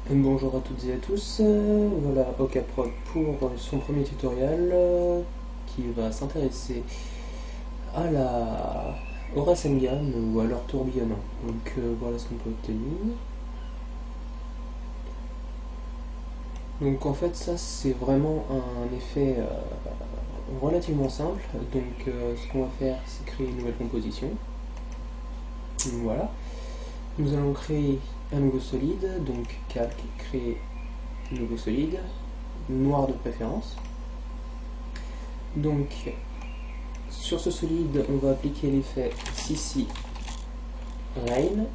Bonjour à toutes et à tous, voilà Okaprod pour son premier tutoriel qui va s'intéresser au Rasengan ou à leur tourbillonnant. Donc voilà ce qu'on peut obtenir. Donc en fait ça c'est vraiment un effet relativement simple. Donc ce qu'on va faire c'est créer une nouvelle composition. Voilà. Nous allons créer un nouveau solide, donc calque, créer nouveau solide, noir de préférence. Donc sur ce solide, on va appliquer l'effet CC Rain.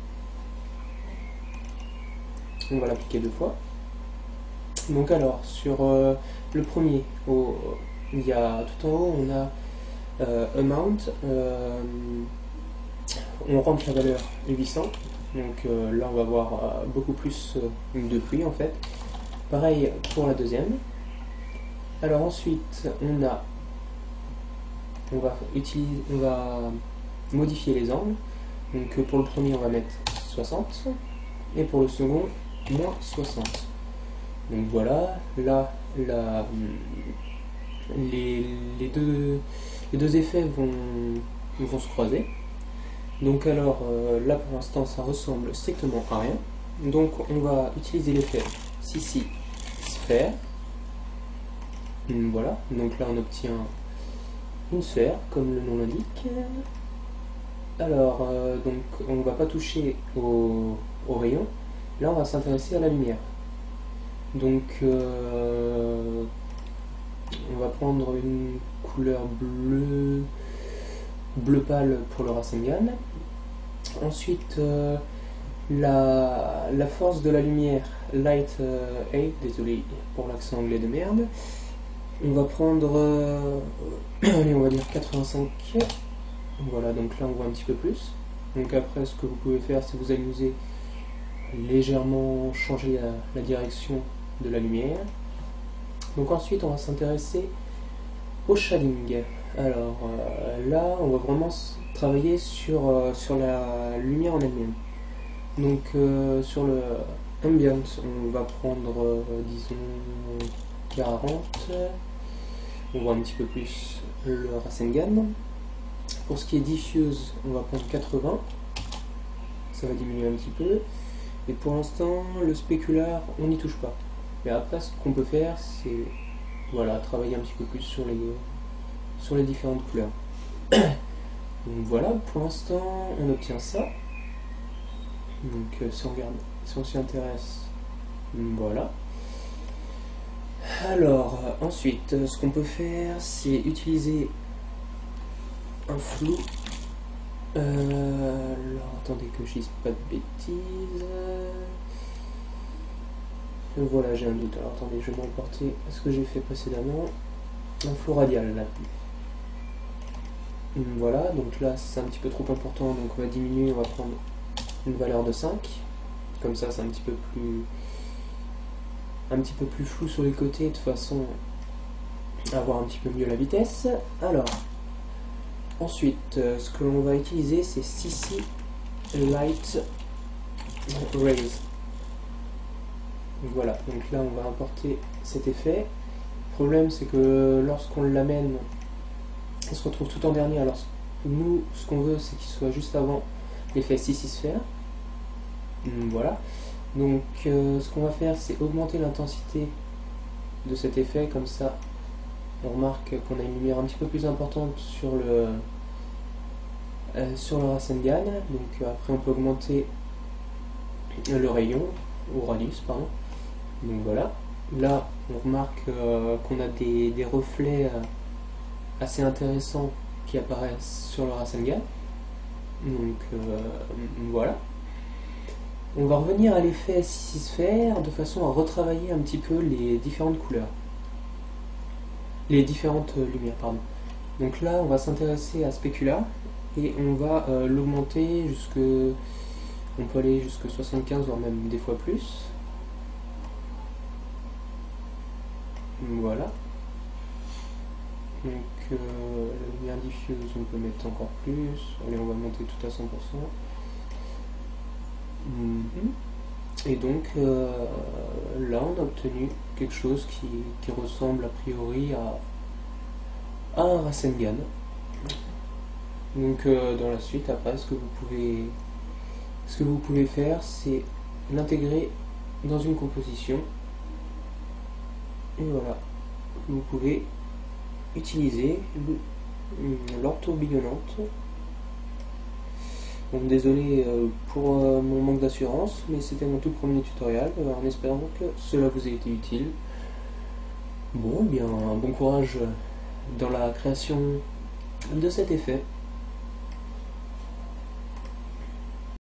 On va l'appliquer 2 fois. Donc alors, sur le premier, il y a tout en haut, on a Amount. On rentre la valeur 800. Donc là, on va avoir beaucoup plus de pluie en fait. Pareil pour la deuxième. Alors ensuite, on va modifier les angles. Donc pour le premier, on va mettre 60 et pour le second, moins 60. Donc voilà, là, les deux effets vont se croiser. Donc alors là pour l'instant, ça ressemble strictement à rien. Donc on va utiliser l'effet CC Sphere. Voilà, donc là on obtient une sphère, comme le nom l'indique. Alors, donc on ne va pas toucher au rayon. Là, on va s'intéresser à la lumière. Donc, on va prendre une couleur bleu pâle pour le Rasengan. Ensuite, la force de la lumière, Light 8, désolé pour l'accent anglais de merde. On va prendre, allez, on va dire 85. Voilà, donc là on voit un petit peu plus. Donc après, ce que vous pouvez faire, c'est vous amuser légèrement changer la direction de la lumière. Donc ensuite, on va s'intéresser au shading. Alors là, on va vraiment travailler sur la lumière en elle-même. Donc sur le ambient, on va prendre, disons, 40. On voit un petit peu plus le Rasengan. Pour ce qui est diffuse, on va prendre 80. Ça va diminuer un petit peu. Et pour l'instant, le spécular, on n'y touche pas. Mais après, ce qu'on peut faire, c'est voilà, travailler un petit peu plus sur les différentes couleurs. Donc voilà, pour l'instant, on obtient ça. Donc si on regarde, si on s'y intéresse, voilà. Alors, ensuite, ce qu'on peut faire, c'est utiliser un flou. Alors, attendez que je dise pas de bêtises. Voilà, j'ai un doute. Alors, attendez, je vais me reporter à ce que j'ai fait précédemment. Un flou radial, là. Voilà, donc là, c'est un petit peu trop important, donc on va diminuer, on va prendre une valeur de 5. Comme ça, c'est un petit peu plus flou sur les côtés, de façon à avoir un petit peu mieux la vitesse. Alors, ensuite, ce que l'on va utiliser, c'est CC Light Raise. Voilà, donc là, on va importer cet effet. Le problème, c'est que lorsqu'on l'amène, il se retrouve tout en dernier. Alors, nous, ce qu'on veut, c'est qu'il soit juste avant l'effet CC Sphere. Voilà. Donc ce qu'on va faire, c'est augmenter l'intensité de cet effet, comme ça on remarque qu'on a une lumière un petit peu plus importante sur le Rasengan. Donc après on peut augmenter le rayon, ou radius pardon. Donc voilà, là on remarque qu'on a des reflets assez intéressants qui apparaissent sur le Rasengan. Donc voilà. On va revenir à l'effet sphère de façon à retravailler un petit peu les différentes couleurs. Les différentes lumières, pardon. Donc là, on va s'intéresser à Specular et on va l'augmenter jusque. On peut aller jusqu'à 75, voire même des fois plus. Voilà. Donc la lumière diffuse, on peut mettre encore plus. Allez, on va monter tout à 100%. Et donc là on a obtenu quelque chose qui ressemble a priori à un Rasengan. Donc dans la suite après ce que vous pouvez faire c'est l'intégrer dans une composition. Et voilà, vous pouvez utiliser l'orbe tourbillonnante. Donc désolé pour mon manque d'assurance, mais c'était mon tout premier tutoriel, en espérant que cela vous ait été utile. Bon, bien, bon courage dans la création de cet effet.